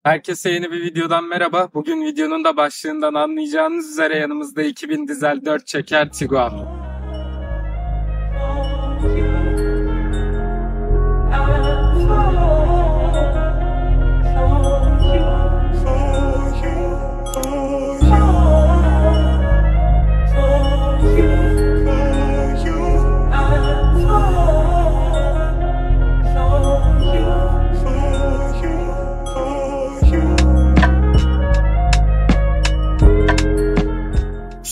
Herkese yeni bir videodan merhaba. Bugün videonun da başlığından anlayacağınız üzere yanımızda 2000 dizel 4 çeker Tiguan.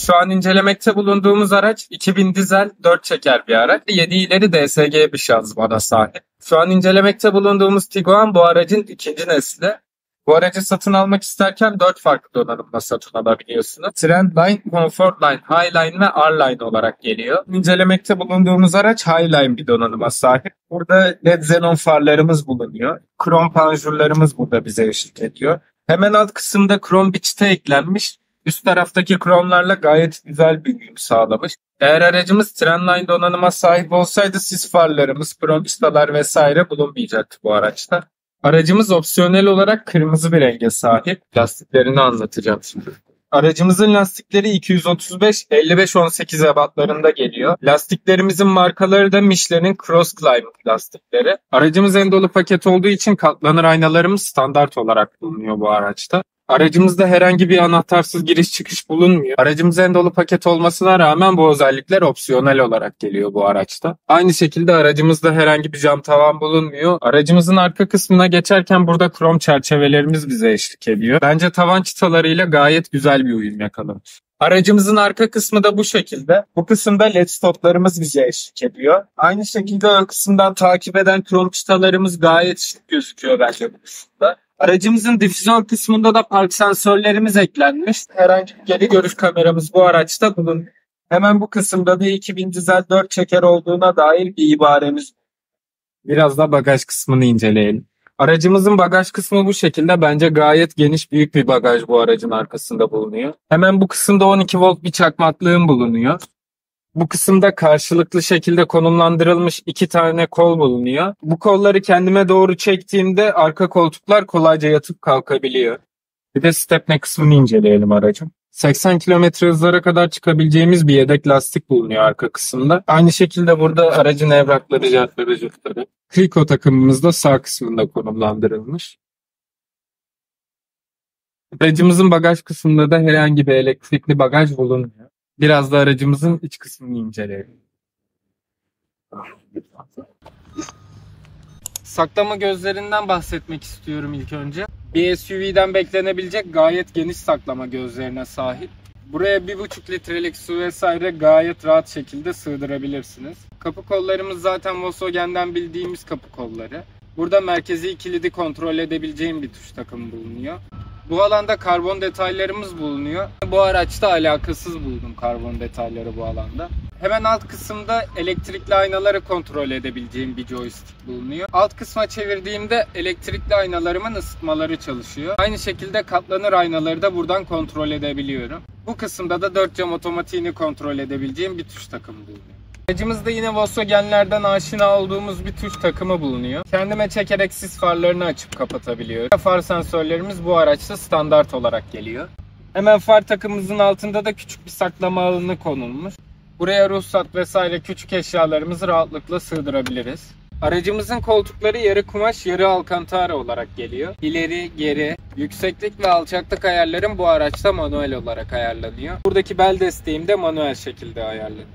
Şu an incelemekte bulunduğumuz araç 2000 dizel 4 çeker bir araç. 7 ileri DSG bir şanzımana sahip. Şu an incelemekte bulunduğumuz Tiguan bu aracın ikinci nesli. Bu aracı satın almak isterken 4 farklı donanımla satın alabiliyorsunuz. Trendline, Comfortline, Highline ve R-Line olarak geliyor. İncelemekte bulunduğumuz araç Highline bir donanıma sahip. Burada LED xenon farlarımız bulunuyor. Krom panjurlarımız burada bize eşlik ediyor. Hemen alt kısımda krom bir çıta eklenmiş. Üst taraftaki kromlarla gayet güzel bir uyum sağlamış. Eğer aracımız Trendline donanıma sahip olsaydı sis farlarımız, krom çıtalar vesaire bulunmayacaktı bu araçta. Aracımız opsiyonel olarak kırmızı bir renge sahip. Lastiklerini anlatacağım şimdi. Aracımızın lastikleri 235-55-18 ebatlarında geliyor. Lastiklerimizin markaları da Michelin'in Cross Climate lastikleri. Aracımız en dolu paket olduğu için katlanır aynalarımız standart olarak bulunuyor bu araçta. Aracımızda herhangi bir anahtarsız giriş çıkış bulunmuyor. Aracımız en dolu paket olmasına rağmen bu özellikler opsiyonel olarak geliyor bu araçta. Aynı şekilde aracımızda herhangi bir cam tavan bulunmuyor. Aracımızın arka kısmına geçerken burada krom çerçevelerimiz bize eşlik ediyor. Bence tavan çıtalarıyla gayet güzel bir uyum yakalamış. Aracımızın arka kısmı da bu şekilde. Bu kısımda LED stoplarımız bize eşlik ediyor. Aynı şekilde ön kısımdan takip eden krom çıtalarımız gayet şık gözüküyor bence bu kısımda. Aracımızın difüzyon kısmında da park sensörlerimiz eklenmiş. Herhangi bir geri görüş kameramız bu araçta bulunuyor. Hemen bu kısımda da 2000 dizel 4 çeker olduğuna dair bir ibaremiz. Biraz da bagaj kısmını inceleyelim. Aracımızın bagaj kısmı bu şekilde. Bence gayet geniş, büyük bir bagaj bu aracın arkasında bulunuyor. Hemen bu kısımda 12 volt bir çakmaklığım bulunuyor. Bu kısımda karşılıklı şekilde konumlandırılmış 2 tane kol bulunuyor. Bu kolları kendime doğru çektiğimde arka koltuklar kolayca yatıp kalkabiliyor. Bir de stepne kısmını inceleyelim aracın. 80 km hızlara kadar çıkabileceğimiz bir yedek lastik bulunuyor arka kısımda. Aynı şekilde burada aracın evrakları, cartları, cürtleri. Kriko takımımız da sağ kısmında konumlandırılmış. Aracımızın bagaj kısmında da herhangi bir elektrikli bagaj bulunmuyor. Biraz da aracımızın iç kısmını inceleyelim. Saklama gözlerinden bahsetmek istiyorum ilk önce. Bir SUV'den beklenebilecek gayet geniş saklama gözlerine sahip. Buraya 1,5 litrelik su vesaire gayet rahat şekilde sığdırabilirsiniz. Kapı kollarımız zaten Volkswagen'den bildiğimiz kapı kolları. Burada merkezi kilidi kontrol edebileceğim bir tuş takımı bulunuyor. Bu alanda karbon detaylarımız bulunuyor. Bu araçta alakasız buldum karbon detayları bu alanda. Hemen alt kısımda elektrikli aynaları kontrol edebileceğim bir joystick bulunuyor. Alt kısma çevirdiğimde elektrikli aynalarımın ısıtmaları çalışıyor. Aynı şekilde katlanır aynaları da buradan kontrol edebiliyorum. Bu kısımda da 4 cam otomatiğini kontrol edebileceğim bir tuş takımı bulunuyor. Aracımızda yine Volkswagen'lerden aşina olduğumuz bir tuş takımı bulunuyor. Kendime çekerek sis farlarını açıp kapatabiliyorum. Far sensörlerimiz bu araçta standart olarak geliyor. Hemen far takımımızın altında da küçük bir saklama alanı konulmuş. Buraya ruhsat vesaire küçük eşyalarımızı rahatlıkla sığdırabiliriz. Aracımızın koltukları yarı kumaş, yarı alkantara olarak geliyor. İleri, geri, yükseklik ve alçaklık ayarlarım bu araçta manuel olarak ayarlanıyor. Buradaki bel desteğim de manuel şekilde ayarlanıyor.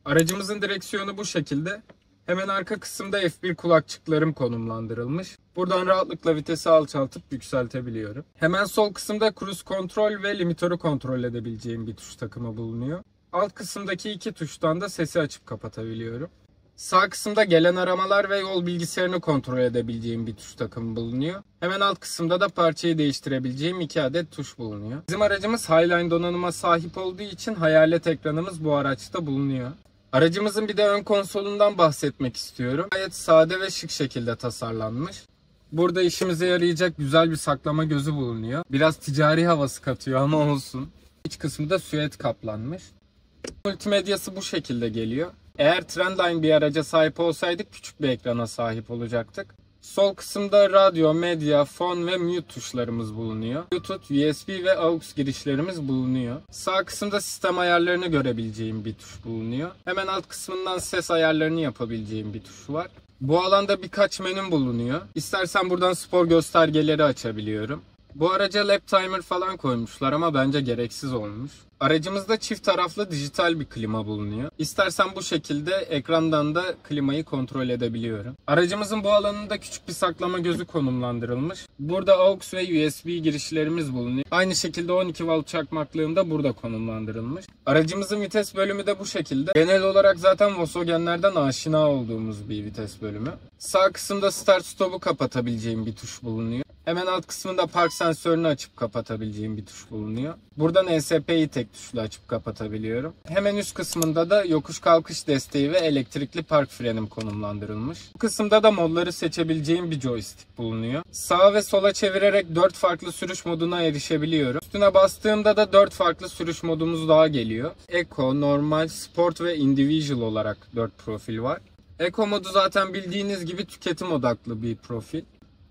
Aracımızın direksiyonu bu şekilde. Hemen arka kısımda F1 kulakçıklarım konumlandırılmış. Buradan rahatlıkla vitesi alçaltıp yükseltebiliyorum. Hemen sol kısımda cruise kontrol ve limitörü kontrol edebileceğim bir tuş takımı bulunuyor. Alt kısımdaki 2 tuştan da sesi açıp kapatabiliyorum. Sağ kısımda gelen aramalar ve yol bilgisayarını kontrol edebileceğim bir tuş takımı bulunuyor. Hemen alt kısımda da parçayı değiştirebileceğim 2 adet tuş bulunuyor. Bizim aracımız Highline donanıma sahip olduğu için hayalet ekranımız bu araçta bulunuyor. Aracımızın bir de ön konsolundan bahsetmek istiyorum. Gayet sade ve şık şekilde tasarlanmış. Burada işimize yarayacak güzel bir saklama gözü bulunuyor. Biraz ticari havası katıyor ama olsun. İç kısmı da süet kaplanmış. Multimedyası bu şekilde geliyor. Eğer Trendline bir araca sahip olsaydık küçük bir ekrana sahip olacaktık. Sol kısımda radyo, medya, fon ve mute tuşlarımız bulunuyor. Bluetooth, USB ve AUX girişlerimiz bulunuyor. Sağ kısımda sistem ayarlarını görebileceğim bir tuş bulunuyor. Hemen alt kısmından ses ayarlarını yapabileceğim bir tuş var. Bu alanda birkaç menü bulunuyor. İstersen buradan spor göstergeleri açabiliyorum. Bu araca lap timer falan koymuşlar ama bence gereksiz olmuş. Aracımızda çift taraflı dijital bir klima bulunuyor. İstersen bu şekilde ekrandan da klimayı kontrol edebiliyorum. Aracımızın bu alanında küçük bir saklama gözü konumlandırılmış. Burada AUX ve USB girişlerimiz bulunuyor. Aynı şekilde 12 volt çakmaklığım da burada konumlandırılmış. Aracımızın vites bölümü de bu şekilde. Genel olarak zaten Volkswagen'lerden aşina olduğumuz bir vites bölümü. Sağ kısımda start stop'u kapatabileceğim bir tuş bulunuyor. Hemen alt kısmında park sensörünü açıp kapatabileceğim bir tuş bulunuyor. Buradan ESP'yi tek tuşla açıp kapatabiliyorum. Hemen üst kısmında da yokuş kalkış desteği ve elektrikli park frenim konumlandırılmış. Bu kısımda da modları seçebileceğim bir joystick bulunuyor. Sağa ve sola çevirerek 4 farklı sürüş moduna erişebiliyorum. Üstüne bastığımda da 4 farklı sürüş modumuz daha geliyor. Eco, Normal, Sport ve Individual olarak 4 profil var. Eco modu zaten bildiğiniz gibi tüketim odaklı bir profil.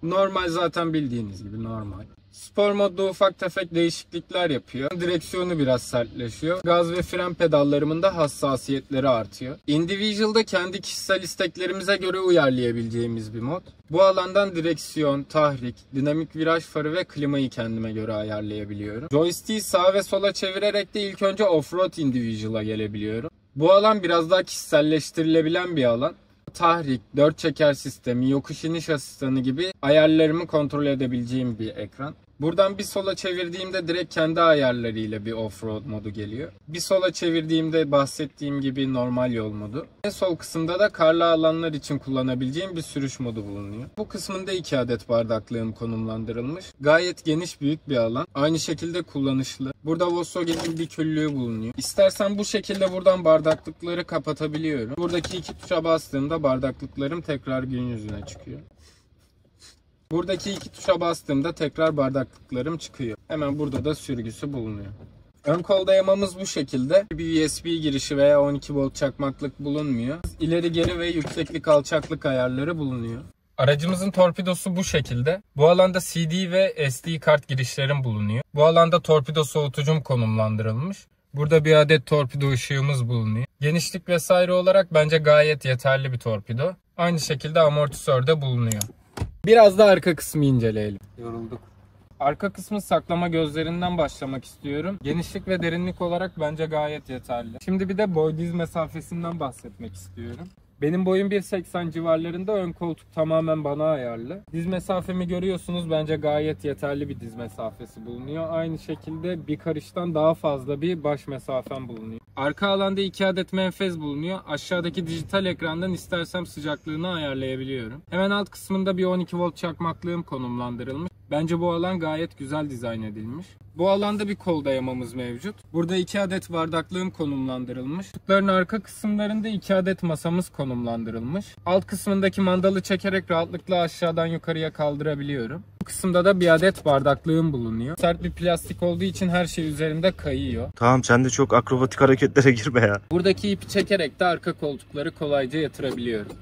Normal zaten bildiğiniz gibi normal. Spor modda ufak tefek değişiklikler yapıyor. Direksiyonu biraz sertleşiyor. Gaz ve fren pedallarımın da hassasiyetleri artıyor. Individual'da kendi kişisel isteklerimize göre uyarlayabileceğimiz bir mod. Bu alandan direksiyon, tahrik, dinamik viraj farı ve klimayı kendime göre ayarlayabiliyorum. Joystick'i sağa ve sola çevirerek de ilk önce Offroad Individual'a gelebiliyorum. Bu alan biraz daha kişiselleştirilebilen bir alan. Tahrik, 4 çeker sistemi, yokuş iniş asistanı gibi ayarlarımı kontrol edebileceğim bir ekran. Buradan bir sola çevirdiğimde direkt kendi ayarlarıyla bir offroad modu geliyor. Bir sola çevirdiğimde bahsettiğim gibi normal yol modu. En sol kısımda da karlı alanlar için kullanabileceğim bir sürüş modu bulunuyor. Bu kısmında 2 adet bardaklığım konumlandırılmış. Gayet geniş, büyük bir alan. Aynı şekilde kullanışlı. Burada Volkswagen'in bir küllüğü bulunuyor. İstersen bu şekilde buradan bardaklıkları kapatabiliyorum. Buradaki 2 tuşa bastığımda bardaklıklarım tekrar gün yüzüne çıkıyor. Buradaki 2 tuşa bastığımda tekrar bardaklıklarım çıkıyor. Hemen burada da sürgüsü bulunuyor. Ön kol dayamamız bu şekilde. Bir USB girişi veya 12 volt çakmaklık bulunmuyor. İleri geri ve yükseklik alçaklık ayarları bulunuyor. Aracımızın torpidosu bu şekilde. Bu alanda CD ve SD kart girişlerim bulunuyor. Bu alanda torpido soğutucum konumlandırılmış. Burada bir adet torpido ışığımız bulunuyor. Genişlik vesaire olarak bence gayet yeterli bir torpido. Aynı şekilde amortisör de bulunuyor. Biraz da arka kısmı inceleyelim. Yorulduk. Arka kısmın saklama gözlerinden başlamak istiyorum. Genişlik ve derinlik olarak bence gayet yeterli. Şimdi bir de boy diz mesafesinden bahsetmek istiyorum. Benim boyum 1.80 civarlarında, ön koltuk tamamen bana ayarlı. Diz mesafemi görüyorsunuz, bence gayet yeterli bir diz mesafesi bulunuyor. Aynı şekilde bir karıştan daha fazla bir baş mesafem bulunuyor. Arka alanda 2 adet menfez bulunuyor. Aşağıdaki dijital ekrandan istersem sıcaklığını ayarlayabiliyorum. Hemen alt kısmında bir 12 volt çakmaklığım konumlandırılmış. Bence bu alan gayet güzel dizayn edilmiş. Bu alanda bir kol dayamamız mevcut. Burada 2 adet bardaklığım konumlandırılmış. Koltukların arka kısımlarında 2 adet masamız konumlandırılmış. Alt kısmındaki mandalı çekerek rahatlıkla aşağıdan yukarıya kaldırabiliyorum. Bu kısımda da bir adet bardaklığım bulunuyor. Sert bir plastik olduğu için her şey üzerinde kayıyor. Tamam, sen de çok akrobatik hareketlere girme ya. Buradaki ipi çekerek de arka koltukları kolayca yatırabiliyorum.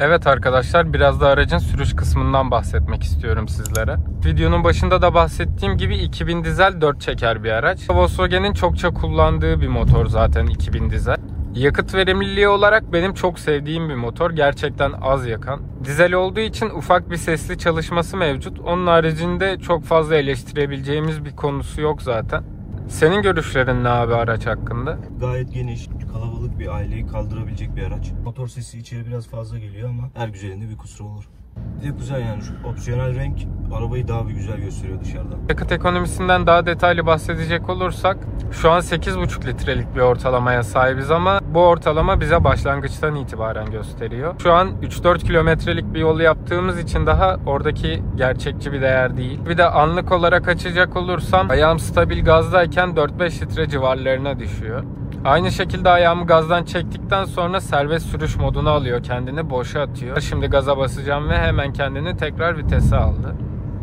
Evet arkadaşlar, biraz da aracın sürüş kısmından bahsetmek istiyorum sizlere. Videonun başında da bahsettiğim gibi 2000 dizel 4 çeker bir araç. Volkswagen'in çokça kullandığı bir motor zaten 2000 dizel. Yakıt verimliliği olarak benim çok sevdiğim bir motor. Gerçekten az yakan. Dizel olduğu için ufak bir sesli çalışması mevcut. Onun haricinde çok fazla eleştirebileceğimiz bir konusu yok zaten. Senin görüşlerin ne abi araç hakkında? Gayet geniş, kalabalık bir aileyi kaldırabilecek bir araç. Motor sesi içeri biraz fazla geliyor ama her güzelinde bir kusur olur. Bir de güzel yani, şu opsiyonel renk arabayı daha bir güzel gösteriyor dışarıdan. Yakıt ekonomisinden daha detaylı bahsedecek olursak şu an 8,5 litrelik bir ortalamaya sahibiz ama bu ortalama bize başlangıçtan itibaren gösteriyor. Şu an 3-4 kilometrelik bir yolu yaptığımız için daha oradaki gerçekçi bir değer değil. Bir de anlık olarak açacak olursam ayağım stabil gazdayken 4-5 litre civarlarına düşüyor. Aynı şekilde ayağımı gazdan çektikten sonra serbest sürüş moduna alıyor, kendini boşa atıyor. Şimdi gaza basacağım ve hemen kendini tekrar vitese aldı.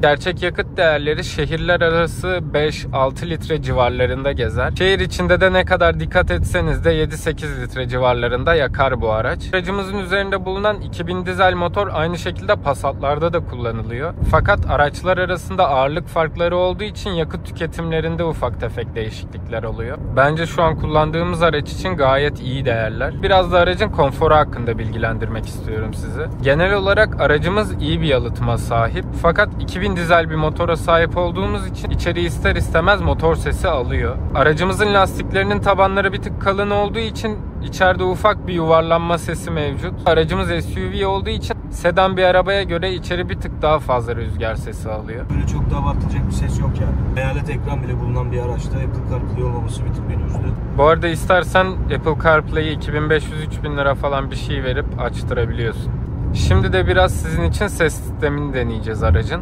Gerçek yakıt değerleri şehirler arası 5-6 litre civarlarında gezer. Şehir içinde de ne kadar dikkat etseniz de 7-8 litre civarlarında yakar bu araç. Aracımızın üzerinde bulunan 2000 dizel motor aynı şekilde Passat'larda da kullanılıyor. Fakat araçlar arasında ağırlık farkları olduğu için yakıt tüketimlerinde ufak tefek değişiklikler oluyor. Bence şu an kullandığımız araç için gayet iyi değerler. Biraz da aracın konforu hakkında bilgilendirmek istiyorum sizi. Genel olarak aracımız iyi bir yalıtıma sahip. Fakat 2000 dizel bir motora sahip olduğumuz için içeri ister istemez motor sesi alıyor. Aracımızın lastiklerinin tabanları bir tık kalın olduğu için içeride ufak bir yuvarlanma sesi mevcut. Aracımız SUV olduğu için sedan bir arabaya göre içeri bir tık daha fazla rüzgar sesi alıyor. Böyle çok da abartılacak bir ses yok yani. Hayalet ekran bile bulunan bir araçta Apple CarPlay olmaması bir tık beni üzdü. Bu arada istersen Apple CarPlay'i 2500-3000 lira falan bir şey verip açtırabiliyorsun. Şimdi de biraz sizin için ses sistemini deneyeceğiz aracın.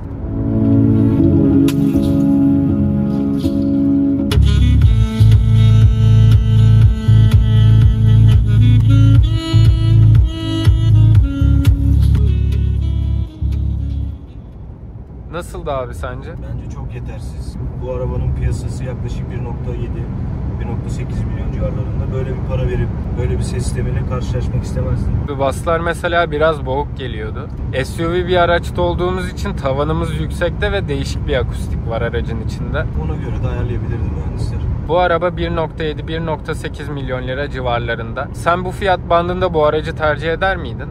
Nasıldı abi sence? Bence çok yetersiz. Bu arabanın piyasası yaklaşık 1.7-1.8 milyon civarlarında. Böyle bir para verip böyle bir ses sistemiyle karşılaşmak istemezdim. Baslar mesela biraz boğuk geliyordu. SUV bir araçta olduğumuz için tavanımız yüksekte ve değişik bir akustik var aracın içinde. Ona göre de ayarlayabilirdi mühendisler. Bu araba 1.7-1.8 milyon lira civarlarında. Sen bu fiyat bandında bu aracı tercih eder miydin?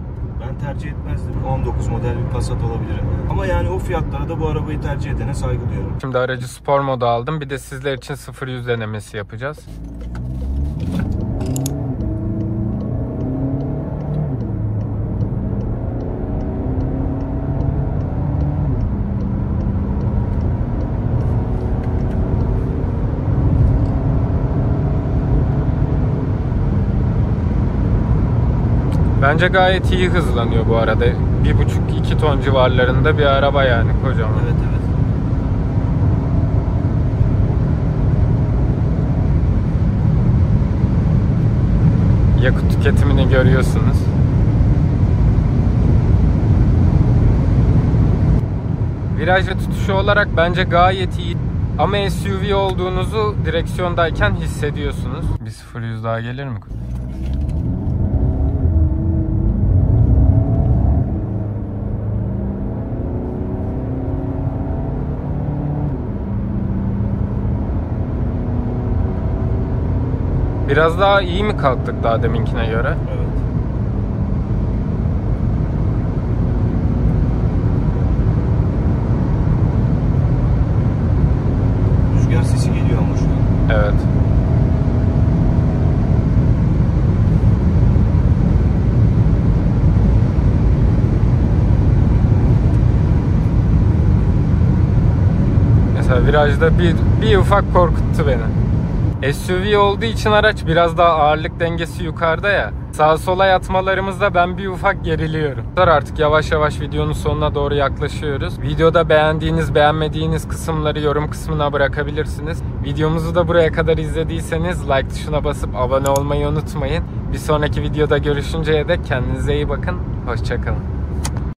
Ben tercih etmezdim. 19 model bir Passat alabilirim. Ama yani o fiyatlara da bu arabayı tercih edene saygı duyuyorum. Şimdi aracı spor moda aldım. Bir de sizler için 0-100 denemesi yapacağız. Bence gayet iyi hızlanıyor bu arada. 1,5-2 ton civarlarında bir araba yani, kocaman. Evet. Yakıt tüketimini görüyorsunuz. Viraj ve tutuşu olarak bence gayet iyi. Ama SUV olduğunuzu direksiyondayken hissediyorsunuz. Bir 0-100 daha gelir mi? Biraz daha iyi mi kalktık daha deminkine göre? Evet. Rüzgar sesi geliyor ama şu an. Evet. Mesela virajda bir ufak korkuttu beni. SUV olduğu için araç biraz daha ağırlık dengesi yukarıda ya. Sağa sola yatmalarımızda ben bir ufak geriliyorum. Artık yavaş yavaş videonun sonuna doğru yaklaşıyoruz. Videoda beğendiğiniz, beğenmediğiniz kısımları yorum kısmına bırakabilirsiniz. Videomuzu da buraya kadar izlediyseniz like tuşuna basıp abone olmayı unutmayın. Bir sonraki videoda görüşünceye dek kendinize iyi bakın. Hoşça kalın.